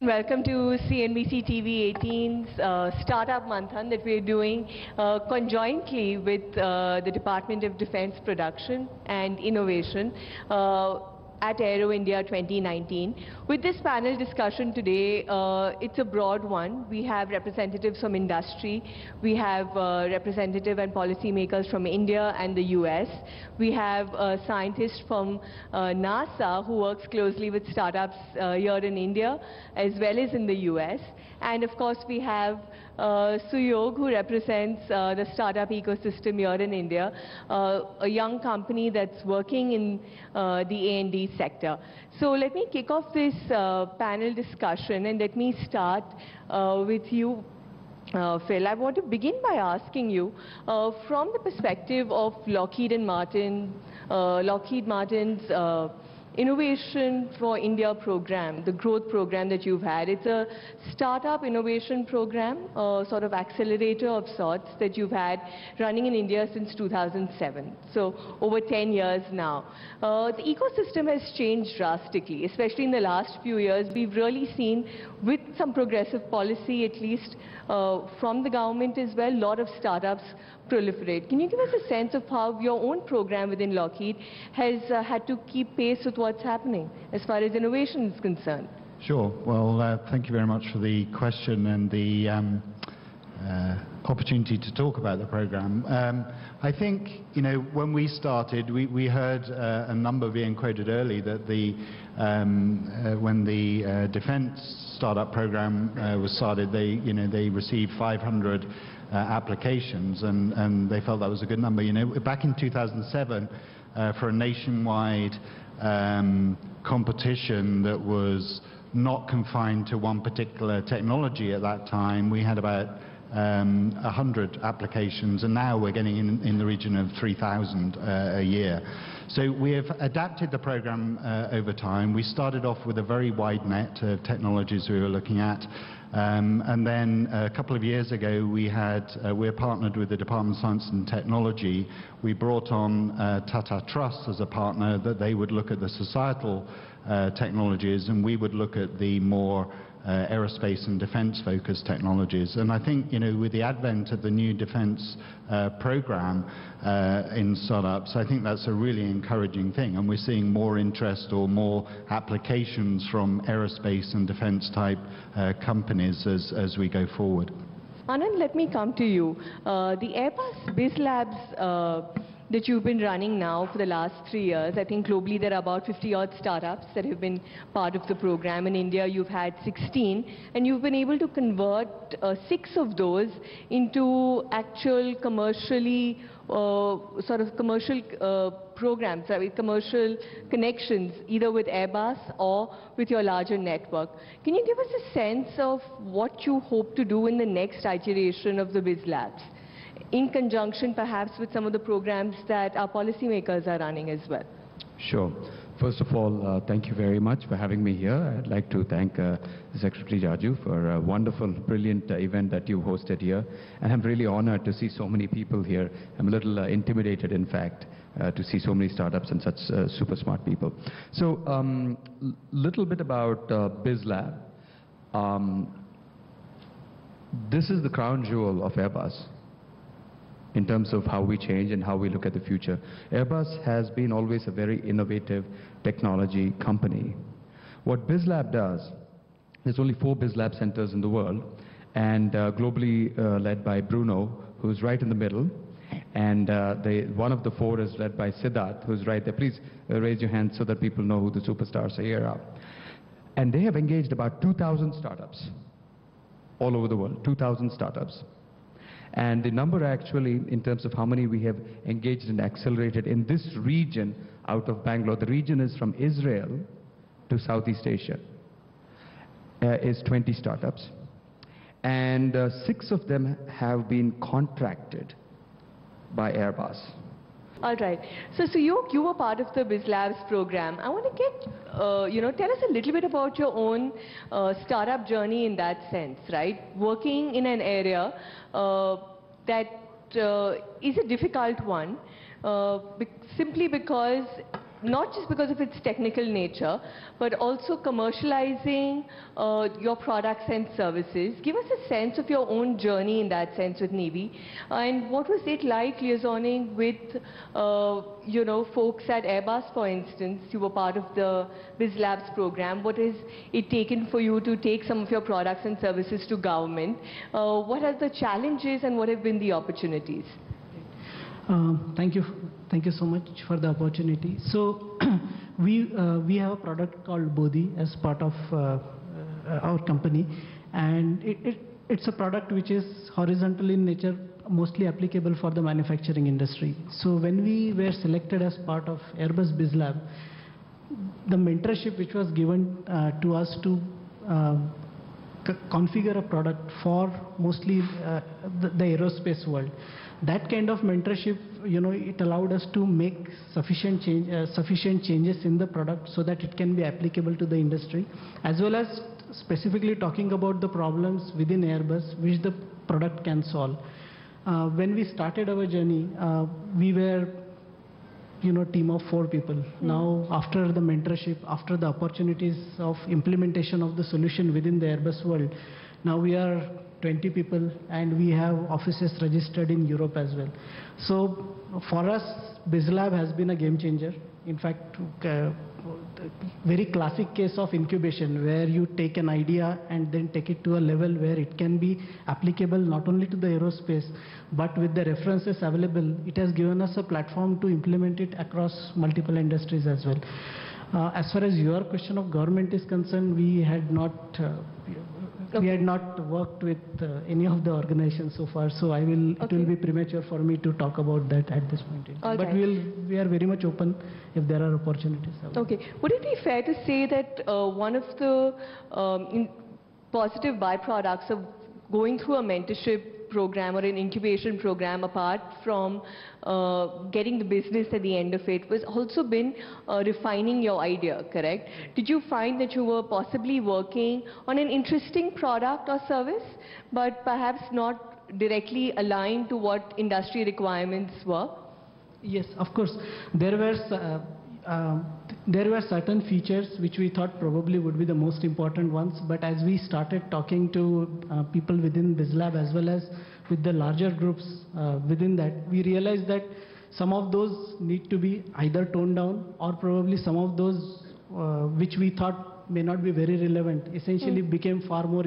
Welcome to CNBC TV 18's Startup Manthan that we're doing conjointly with the Department of Defense Production and Innovation at Aero India 2019. With this panel discussion today, it's a broad one. We have representatives from industry, we have representative and policymakers from India and the US. We have scientists from NASA who works closely with startups here in India as well as in the US. And of course we have Suyog, who represents the startup ecosystem here in India, a young company that's working in the A&D sector. So let me kick off this panel discussion, and let me start with you, Phil. I want to begin by asking you, from the perspective of Lockheed Martin's Innovation for India program, the growth program that you've had. It's a startup innovation program, sort of accelerator of sorts that you've had running in India since 2007. So over 10 years now. The ecosystem has changed drastically, especially in the last few years. We've really seen, with some progressive policy, at least from the government as well, a lot of startups proliferate. Can you give us a sense of how your own program within Lockheed has had to keep pace with what's happening as far as innovation is concerned? Sure. Well, thank you very much for the question and the opportunity to talk about the program. I think, you know, when we started, we heard a number being quoted early that when the defense startup program was started, they received 500 applications, and they felt that was a good number. You know, back in 2007, for a nationwide competition that was not confined to one particular technology at that time, we had about 100 applications, and now we're getting in the region of 3,000 a year. So we have adapted the program over time. We started off with a very wide net of technologies we were looking at. And then a couple of years ago, we're partnered with the Department of Science and Technology. We brought on Tata Trust as a partner, that they would look at the societal technologies, and we would look at the more aerospace and defense-focused technologies. And I think, you know, with the advent of the new defense program in startups, I think that's a really encouraging thing, and we're seeing more interest or more applications from aerospace and defense-type companies as we go forward. Anand, let me come to you. The Airbus BizLabs that you've been running now for the last 3 years. I think globally there are about 50-odd startups that have been part of the program. In India you've had 16, and you've been able to convert 6 of those into actual commercially, commercial programs, commercial connections, either with Airbus or with your larger network. Can you give us a sense of what you hope to do in the next iteration of the BizLabs, in conjunction perhaps with some of the programs that our policymakers are running as well? Sure. First of all, thank you very much for having me here. I'd like to thank Secretary Raju for a wonderful, brilliant event that you hosted here. And I'm really honored to see so many people here. I'm a little intimidated, in fact, to see so many startups and such super smart people. So, little bit about BizLab. This is the crown jewel of Airbus in terms of how we change and how we look at the future. Airbus has been always a very innovative technology company. What BizLab does, there's only 4 BizLab centers in the world, and globally led by Bruno, who's right in the middle, and one of the 4 is led by Siddharth, who's right there. Please raise your hand so that people know who the superstars here are. And they have engaged about 2,000 startups all over the world, 2,000 startups. And the number actually, in terms of how many we have engaged and accelerated in this region out of Bangalore, the region is from Israel to Southeast Asia, is 20 startups. And 6 of them have been contracted by Airbus. All right. So you were part of the BizLabs program. I want to get, tell us a little bit about your own startup journey in that sense, right? Working in an area that is a difficult one, simply because not just because of its technical nature, but also commercializing your products and services. Give us a sense of your own journey in that sense with Navy, and what was it like liaisoning with, folks at Airbus, for instance. You were part of the BizLabs program. What has it taken for you to take some of your products and services to government? What are the challenges and what have been the opportunities? Thank you so much for the opportunity. So we have a product called Bodhi as part of our company, and it's a product which is horizontal in nature, mostly applicable for the manufacturing industry. So when we were selected as part of Airbus BizLab, the mentorship which was given to us to configure a product for mostly the aerospace world, that kind of mentorship, it allowed us to make sufficient changes in the product so that it can be applicable to the industry, as well as specifically talking about the problems within Airbus which the product can solve. When we started our journey, we were team of 4 people. Now, after the mentorship, after the opportunities of implementation of the solution within the Airbus world, now we are 20 people, and we have offices registered in Europe as well. So for us, BizLab has been a game changer. In fact, very classic case of incubation, where you take an idea and then take it to a level where it can be applicable not only to the aerospace, but with the references available, it has given us a platform to implement it across multiple industries as well. As far as your question of government is concerned, we had not worked with any of the organizations so far, so it will be premature for me to talk about that at this point in time. But we are very much open if there are opportunities. Okay. Would it be fair to say that one of the positive byproducts of going through a mentorship program or an incubation program, apart from getting the business at the end of it, was also been refining your idea, correct? Did you find that you were possibly working on an interesting product or service, but perhaps not directly aligned to what industry requirements were? Yes, of course. There were certain features which we thought probably would be the most important ones, but as we started talking to people within BizLab as well as with the larger groups within that, we realized that some of those need to be either toned down, or probably some of those which we thought may not be very relevant essentially became far more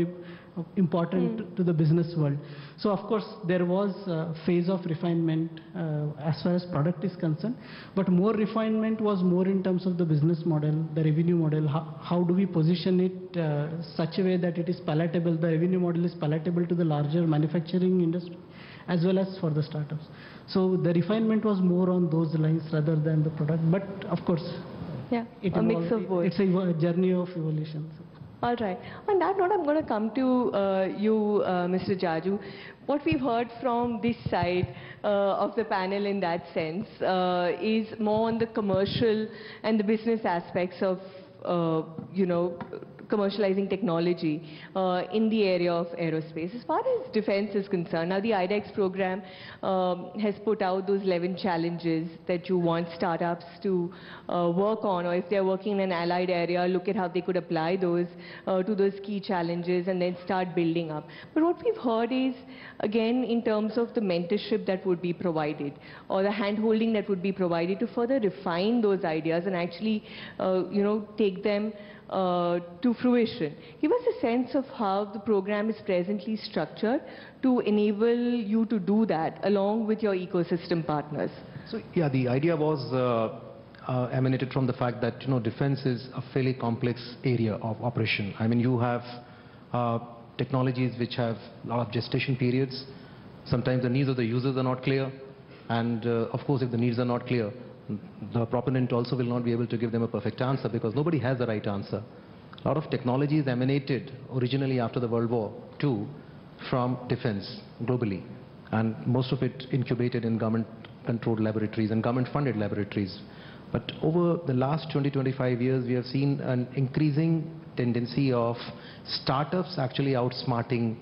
important to the business world. So of course there was a phase of refinement as far as product is concerned, but more refinement was more in terms of the business model, the revenue model. How do we position it such a way that it is palatable, the revenue model is palatable to the larger manufacturing industry as well as for the startups. So the refinement was more on those lines rather than the product, but of course a mix of both. It's a journey of evolution. All right. On that note, I'm going to come to you, Mr. Jaju. What we've heard from this side of the panel in that sense is more on the commercial and the business aspects of, commercializing technology in the area of aerospace. As far as defense is concerned, now the IDEX program has put out those 11 challenges that you want startups to work on, or if they're working in an allied area, look at how they could apply those to those key challenges and then start building up. But what we've heard is, again, in terms of the mentorship that would be provided, or the hand-holding that would be provided to further refine those ideas and actually, take them to fruition. Give us a sense of how the program is presently structured to enable you to do that along with your ecosystem partners. So yeah, the idea was emanated from the fact that defense is a fairly complex area of operation. I mean, you have technologies which have a lot of gestation periods. Sometimes the needs of the users are not clear, and of course if the needs are not clear, the proponent also will not be able to give them a perfect answer, because nobody has the right answer. A lot of technologies emanated originally after the World War II from defense globally, and most of it incubated in government-controlled laboratories and government-funded laboratories. But over the last 20-25 years, we have seen an increasing tendency of startups actually outsmarting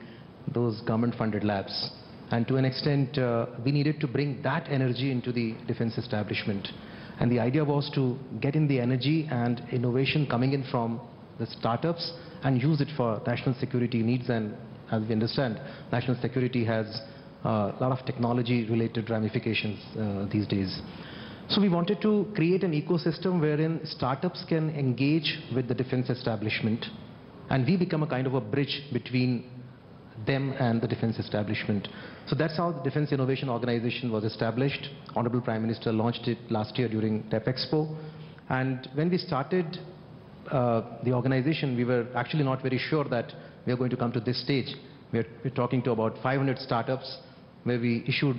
those government-funded labs. And to an extent, we needed to bring that energy into the defense establishment. And the idea was to get in the energy and innovation coming in from the startups and use it for national security needs. And as we understand, national security has a lot of technology-related ramifications these days. So we wanted to create an ecosystem wherein startups can engage with the defense establishment, and we become a kind of a bridge between them and the defense establishment. So that's how the Defense Innovation Organization was established. Honorable Prime Minister launched it last year during TEP Expo. And when we started the organization, we were actually not very sure that we are going to come to this stage. We're talking to about 500 startups where we issued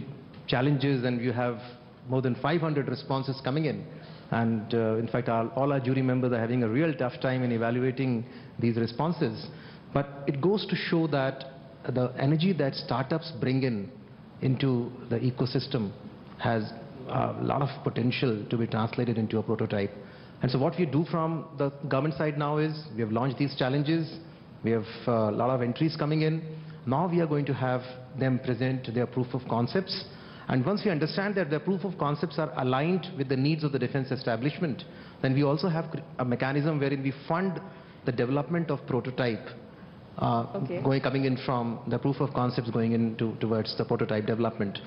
challenges, and you have more than 500 responses coming in. And in fact, all our jury members are having a real tough time in evaluating these responses. But it goes to show that the energy that startups bring into the ecosystem has a lot of potential to be translated into a prototype. And so what we do from the government side now is we have launched these challenges. We have a lot of entries coming in. Now we are going to have them present their proof of concepts. And once we understand that their proof of concepts are aligned with the needs of the defense establishment, then we also have a mechanism wherein we fund the development of prototype coming in from the proof of concepts going into towards the prototype development.